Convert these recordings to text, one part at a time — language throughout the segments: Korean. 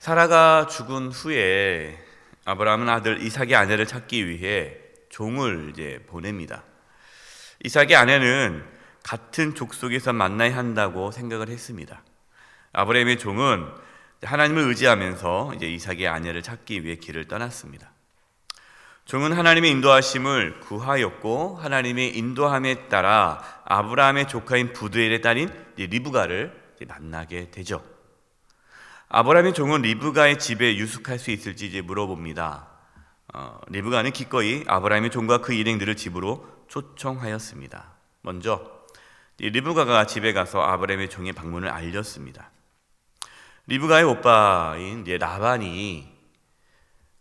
사라가 죽은 후에 아브라함은 아들 이삭의 아내를 찾기 위해 종을 보냅니다. 이삭의 아내는 같은 족속에서 만나야 한다고 생각을 했습니다. 아브라함의 종은 하나님을 의지하면서 이삭의 아내를 찾기 위해 길을 떠났습니다. 종은 하나님의 인도하심을 구하였고, 하나님의 인도함에 따라 아브라함의 조카인 부두엘의 딸인 리브가를 만나게 되죠. 아브라함의 종은 리브가의 집에 유숙할 수 있을지 물어봅니다. 리브가는 기꺼이 아브라함의 종과 그 일행들을 집으로 초청하였습니다. 먼저 리브가가 집에 가서 아브라함의 종의 방문을 알렸습니다. 리브가의 오빠인 라반이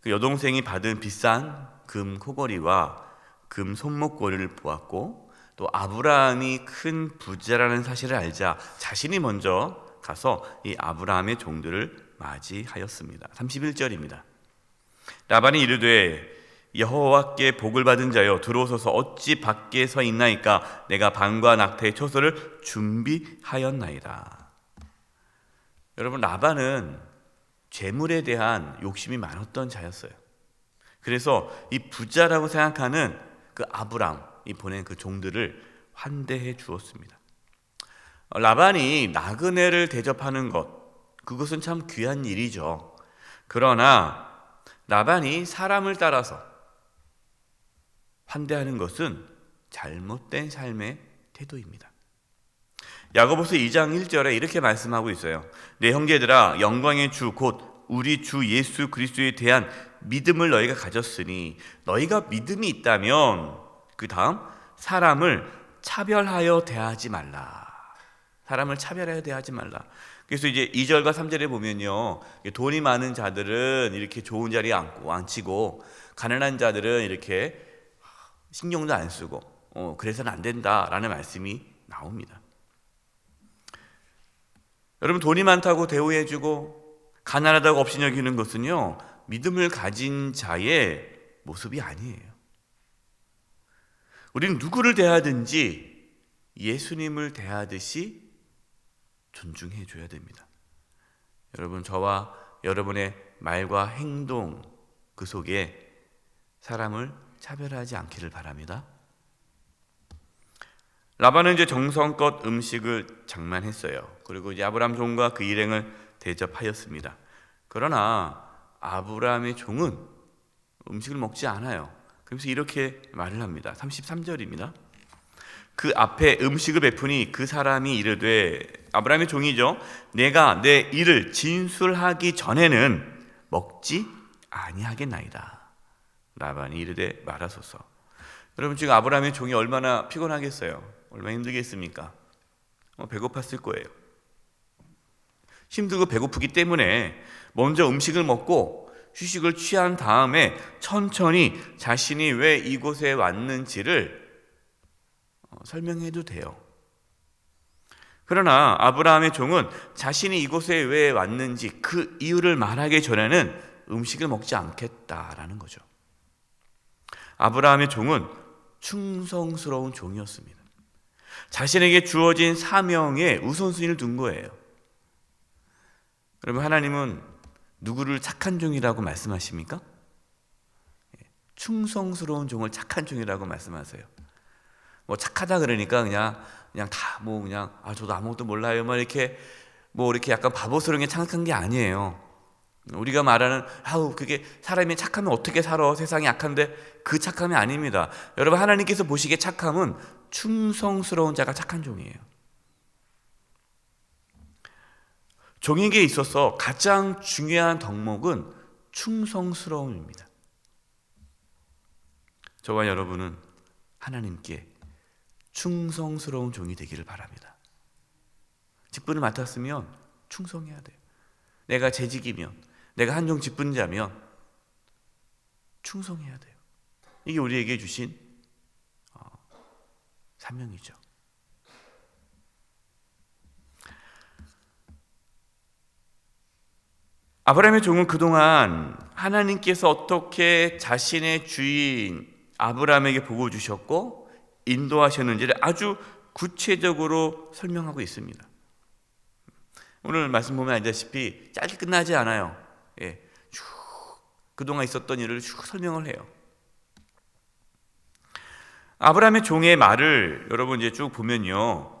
그 여동생이 받은 비싼 금 코걸이와 금 손목걸이를 보았고, 또 아브라함이 큰 부자라는 사실을 알자 자신이 먼저 가서 이 아브라함의 종들을 맞이하였습니다. 31절입니다. 라반이 이르되 여호와께 복을 받은 자여 들어오소서 어찌 밖에 서 있나이까 내가 방과 낙타의 초소를 준비하였나이다. 여러분, 라반은 재물에 대한 욕심이 많았던 자였어요. 그래서 이 부자라고 생각하는 그 아브람이 보낸 그 종들을 환대해 주었습니다. 라반이 나그네를 대접하는 것, 그것은 참 귀한 일이죠. 그러나 라반이 사람을 따라서 환대하는 것은 잘못된 삶의 태도입니다. 야고보서 2장 1절에 이렇게 말씀하고 있어요. 내 형제들아, 영광의 주 곧 우리 주 예수 그리스도에 대한 믿음을 너희가 가졌으니 너희가 믿음이 있다면 그 다음 사람을 차별하여 대하지 말라. 사람을 차별하여 대하지 말라. 그래서 이제 2절과 3절에 보면요, 돈이 많은 자들은 이렇게 좋은 자리에 앉히고 가난한 자들은 이렇게 신경도 안 쓰고 그래서는 안 된다라는 말씀이 나옵니다. 여러분, 돈이 많다고 대우해주고 가난하다고 없이 여기는 것은요, 믿음을 가진 자의 모습이 아니에요. 우리는 누구를 대하든지 예수님을 대하듯이 존중해 줘야 됩니다. 여러분, 저와 여러분의 말과 행동 그 속에 사람을 차별하지 않기를 바랍니다. 라반은 이제 정성껏 음식을 장만했어요. 그리고 이제 아브라함 종과 그 일행을 대접하였습니다. 그러나 아브라함의 종은 음식을 먹지 않아요. 그래서 이렇게 말을 합니다. 33절입니다. 그 앞에 음식을 베푸니 그 사람이 이르되, 아브라함의 종이죠, 내가 내 일을 진술하기 전에는 먹지 아니하겠나이다. 라반이 이르되 말하소서. 여러분, 지금 아브라함의 종이 얼마나 피곤하겠어요? 얼마나 힘들겠습니까? 배고팠을 거예요. 힘들고 배고프기 때문에 먼저 음식을 먹고 휴식을 취한 다음에 천천히 자신이 왜 이곳에 왔는지를 설명해도 돼요. 그러나 아브라함의 종은 자신이 이곳에 왜 왔는지 그 이유를 말하기 전에는 음식을 먹지 않겠다라는 거죠. 아브라함의 종은 충성스러운 종이었습니다. 자신에게 주어진 사명에 우선순위를 둔 거예요. 여러분, 하나님은 누구를 착한 종이라고 말씀하십니까? 충성스러운 종을 착한 종이라고 말씀하세요. 뭐 착하다 그러니까 그냥 다 그냥 저도 아무것도 몰라요 이렇게 약간 바보스러운 게 착한 게 아니에요. 우리가 말하는 그게 사람이 착하면 어떻게 살아, 세상이 악한데, 그 착함이 아닙니다. 여러분, 하나님께서 보시기에 착함은 충성스러운 자가 착한 종이에요. 종에게 있어서 가장 중요한 덕목은 충성스러움입니다. 저와 여러분은 하나님께 충성스러운 종이 되기를 바랍니다. 직분을 맡았으면 충성해야 돼요. 내가 재직이면, 내가 한종 직분자면 충성해야 돼요. 이게 우리에게 주신 사명이죠. 아브라함의 종은 그동안 하나님께서 어떻게 자신의 주인 아브라함에게 복을 주셨고 인도하셨는지를 아주 구체적으로 설명하고 있습니다. 오늘 말씀 보면 알다시피 짧게 끝나지 않아요. 쭉 그동안 있었던 일을 쭉 설명을 해요. 아브라함의 종의 말을 여러분 이제 쭉 보면요,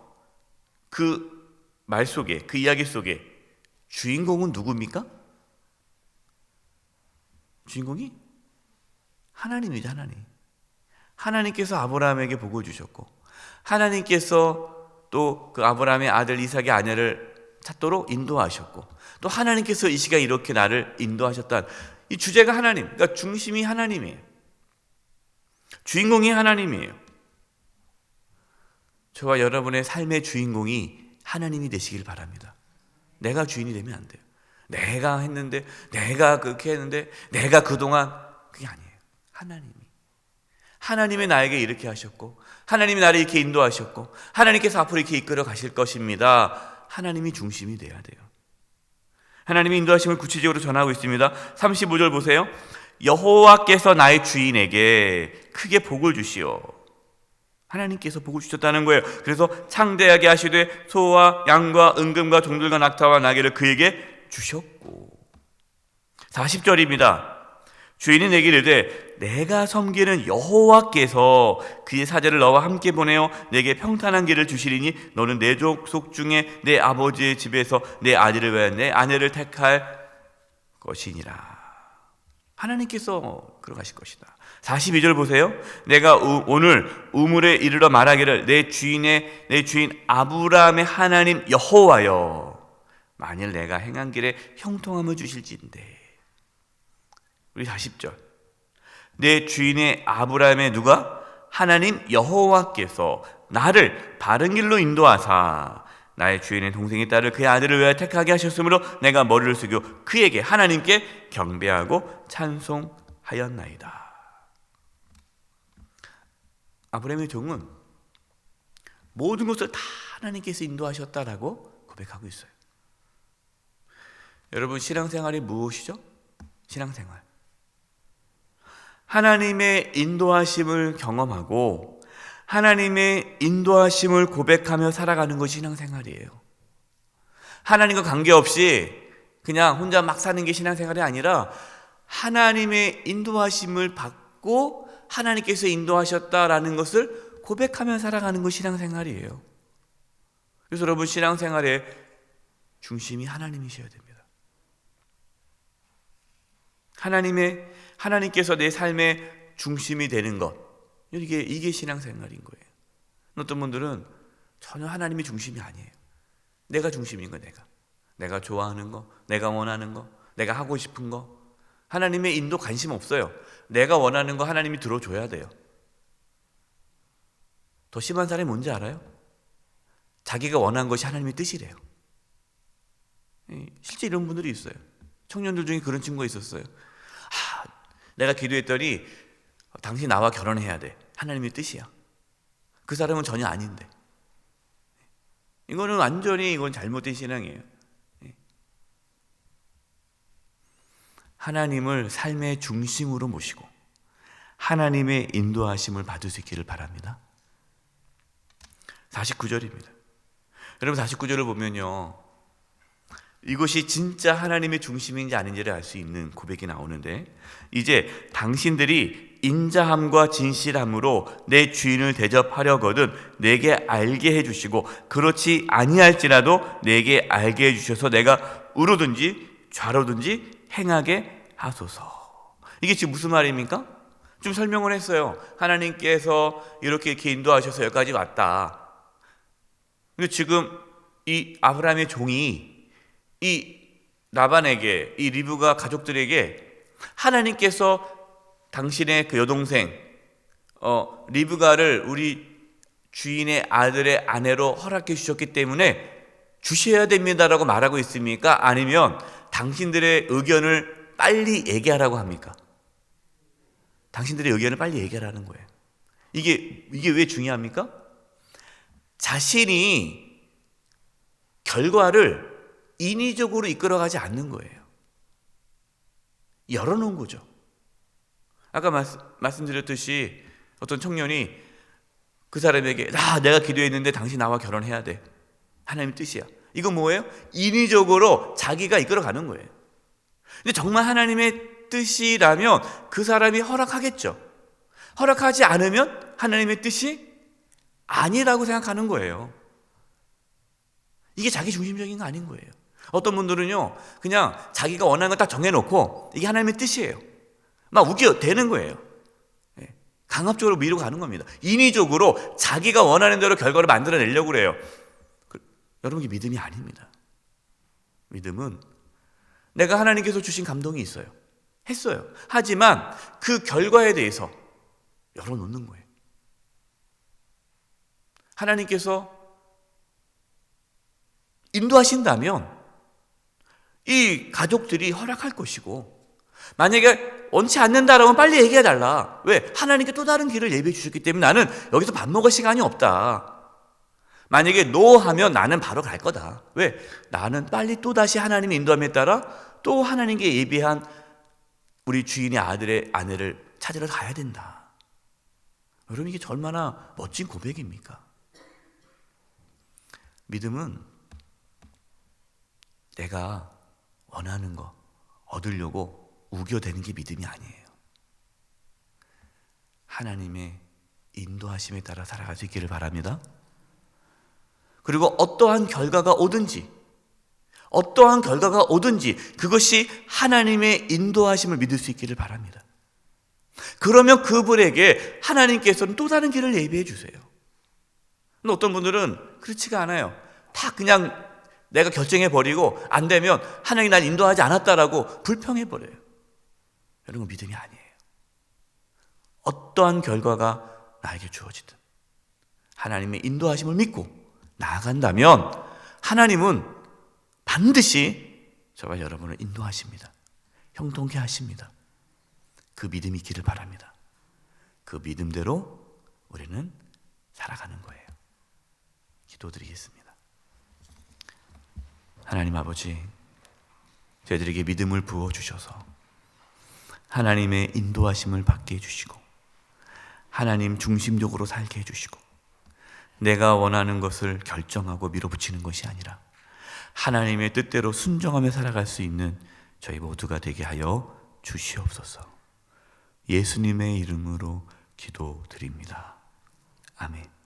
그 말 속에, 그 이야기 속에 주인공은 누굽니까? 주인공이 하나님이죠. 하나님께서 아브라함에게 복을 주셨고, 하나님께서 또 그 아브라함의 아들 이삭의 아내를 찾도록 인도하셨고, 또 하나님께서 이 시간 이렇게 나를 인도하셨다. 이 주제가 하나님, 그러니까 중심이 하나님이에요. 주인공이 하나님이에요. 저와 여러분의 삶의 주인공이 하나님이 되시길 바랍니다. 내가 주인이 되면 안 돼요. 내가 했는데, 내가 그렇게 했는데, 내가 그동안, 그게 아니에요. 하나님이 나에게 이렇게 하셨고, 하나님이 나를 이렇게 인도하셨고, 하나님께서 앞으로 이렇게 이끌어 가실 것입니다. 하나님이 중심이 돼야 돼요. 하나님이 인도하심을 구체적으로 전하고 있습니다. 35절 보세요. 여호와께서 나의 주인에게 크게 복을 주시오. 하나님께서 복을 주셨다는 거예요. 그래서 창대하게 하시되 소와 양과 은금과 종들과 낙타와 나귀를 그에게 주셨고. 40절입니다. 주인이 내게 이르되 내가 섬기는 여호와께서 그의 사제를 너와 함께 보내어 내게 평탄한 길을 주시리니 너는 내 족속 중에 내 아버지의 집에서 내 아들을 위하여 내 아내를 택할 것이니라. 하나님께서 그러가실 것이다. 42절 보세요. 내가 오늘 우물에 이르러 말하기를 내 주인 아브라함의 하나님 여호와여, 만일 내가 행한 길에 형통함을 주실진대. 우리 40절. 내 주인의 아브라함의 누가? 하나님 여호와께서 나를 바른 길로 인도하사 나의 주인의 동생의 딸을 그의 아들을 위하여 택하게 하셨으므로 내가 머리를 숙여 그에게 하나님께 경배하고 찬송하였나이다. 아브라함의 종은 모든 것을 다 하나님께서 인도하셨다라고 고백하고 있어요. 여러분, 신앙생활이 무엇이죠? 신앙생활, 하나님의 인도하심을 경험하고 하나님의 인도하심을 고백하며 살아가는 것이 신앙생활이에요. 하나님과 관계없이 그냥 혼자 막 사는 게 신앙생활이 아니라 하나님의 인도하심을 받고 하나님께서 인도하셨다라는 것을 고백하며 살아가는 것이 신앙생활이에요. 그래서 여러분, 신앙생활의 중심이 하나님이셔야 됩니다. 하나님께서 내 삶의 중심이 되는 것, 이게 신앙생활인 거예요. 어떤 분들은 전혀 하나님이 중심이 아니에요. 내가 중심인 거예요. 내가 좋아하는 거, 내가 원하는 거, 내가 하고 싶은 거. 하나님의 인도 관심 없어요. 내가 원하는 거 하나님이 들어줘야 돼요. 더 심한 사람이 뭔지 알아요? 자기가 원하는 것이 하나님의 뜻이래요. 실제 이런 분들이 있어요. 청년들 중에 그런 친구가 있었어요. 내가 기도했더니 당신 나와 결혼해야 돼. 하나님의 뜻이야. 그 사람은 전혀 아닌데. 이거는 완전히 잘못된 신앙이에요. 하나님을 삶의 중심으로 모시고 하나님의 인도하심을 받을 수 있기를 바랍니다. 49절입니다. 여러분, 49절을 보면요, 이것이 진짜 하나님의 중심인지 아닌지를 알 수 있는 고백이 나오는데, 이제 당신들이 인자함과 진실함으로 내 주인을 대접하려거든 내게 알게 해주시고 그렇지 아니할지라도 내게 알게 해주셔서 내가 우로든지 좌로든지 행하게 하소서. 이게 지금 무슨 말입니까? 좀 설명을 했어요. 하나님께서 이렇게 인도하셔서 여기까지 왔다. 근데 지금 이 아브라함의 종이 이 라반에게, 이 리브가 가족들에게 하나님께서 당신의 그 여동생 리브가를 우리 주인의 아들의 아내로 허락해 주셨기 때문에 주셔야 됩니다라고 말하고 있습니까? 아니면 당신들의 의견을 빨리 얘기하라고 합니까? 당신들의 의견을 빨리 얘기하라는 거예요. 이게 왜 중요합니까? 자신이 결과를 인위적으로 이끌어가지 않는 거예요. 열어놓은 거죠. 아까 말씀드렸듯이 어떤 청년이 그 사람에게 내가 기도했는데 당신 나와 결혼해야 돼. 하나님의 뜻이야. 이건 뭐예요? 인위적으로 자기가 이끌어가는 거예요. 근데 정말 하나님의 뜻이라면 그 사람이 허락하겠죠. 허락하지 않으면 하나님의 뜻이 아니라고 생각하는 거예요. 이게 자기 중심적인 거 아닌 거예요. 어떤 분들은요, 그냥 자기가 원하는 걸 딱 정해놓고 이게 하나님의 뜻이에요. 막 우겨대는 거예요. 강압적으로 밀고 가는 겁니다. 인위적으로 자기가 원하는 대로 결과를 만들어내려고 그래요. 여러분, 이게 믿음이 아닙니다. 믿음은 내가 하나님께서 주신 감동이 있어요. 했어요. 하지만 그 결과에 대해서 열어놓는 거예요. 하나님께서 인도하신다면 이 가족들이 허락할 것이고, 만약에 원치 않는다라면 빨리 얘기해달라. 왜? 하나님께 또 다른 길을 예비해 주셨기 때문에 나는 여기서 밥 먹을 시간이 없다. 만약에 노 하면 나는 바로 갈 거다. 왜? 나는 빨리 또다시 하나님의 인도함에 따라 또 하나님께 예비한 우리 주인의 아들의 아내를 찾으러 가야 된다. 여러분, 이게 얼마나 멋진 고백입니까? 믿음은 내가 원하는 거 얻으려고 우겨대는 게 믿음이 아니에요. 하나님의 인도하심에 따라 살아갈 수 있기를 바랍니다. 그리고 어떠한 결과가 오든지 그것이 하나님의 인도하심을 믿을 수 있기를 바랍니다. 그러면 그분에게 하나님께서는 또 다른 길을 예비해 주세요. 근데 어떤 분들은 그렇지가 않아요. 다 그냥 내가 결정해버리고 안 되면 하나님이 날 인도하지 않았다라고 불평해버려요. 여러분, 믿음이 아니에요. 어떠한 결과가 나에게 주어지든 하나님의 인도하심을 믿고 나아간다면 하나님은 반드시 저와 여러분을 인도하십니다. 형통케 하십니다. 그 믿음이 있기를 바랍니다. 그 믿음대로 우리는 살아가는 거예요. 기도드리겠습니다. 하나님 아버지, 저희들에게 믿음을 부어주셔서 하나님의 인도하심을 받게 해주시고 하나님 중심적으로 살게 해주시고 내가 원하는 것을 결정하고 밀어붙이는 것이 아니라 하나님의 뜻대로 순종하며 살아갈 수 있는 저희 모두가 되게 하여 주시옵소서. 예수님의 이름으로 기도드립니다. 아멘.